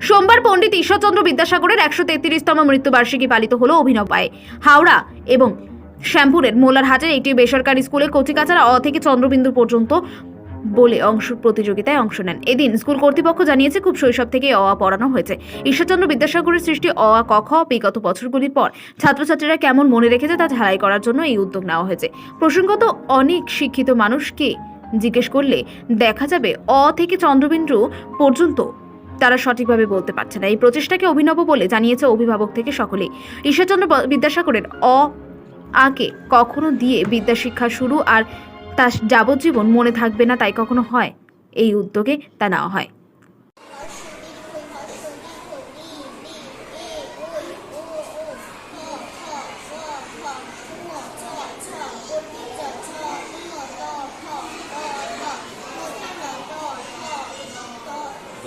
সোমবার পণ্ডিত ঈশ্বরচন্দ্র বিদ্যাসাগরের 133তম মৃত্যুবার্ষিকী পালিত হলো অভিনব পায়ে। হাওড়া এবং শ্যামপুরের মোল্লারহাটের একটি বেসরকারি স্কুলে কচিকাচারা অ থেকে চন্দ্রবিন্দু পর্যন্ত বলে প্রতিযোগিতায় অংশ নেন। এদিন স্কুল কর্তৃপক্ষ জানিয়েছে, খুব শৈশব থেকে অ পড়ানো হয়েছে। ঈশ্বরচন্দ্র বিদ্যাসাগরের সৃষ্টি অ ক খ বিগত বছরগুলির পর ছাত্রছাত্রীরা কেমন মনে রেখেছে তা ঝালাই করার জন্য এই উদ্যোগ নেওয়া হয়েছে। প্রসঙ্গত, অনেক শিক্ষিত মানুষকে জিজ্ঞেস করলে দেখা যাবে অ থেকে চন্দ্রবিন্দু পর্যন্ত তারা সঠিকভাবে বলতে পারছে না। এই প্রচেষ্টাকে অভিনব বলে জানিয়েছে অভিভাবক থেকে সকলেই। ঈশ্বরচন্দ্র বিদ্যাসাগরের অ আকে কখনো দিয়ে বিদ্যা শিক্ষা শুরু আর তা যাবজ্জীবন মনে থাকবে না, তাই কখনো হয় এই উদ্যোগে তা নেওয়া হয়।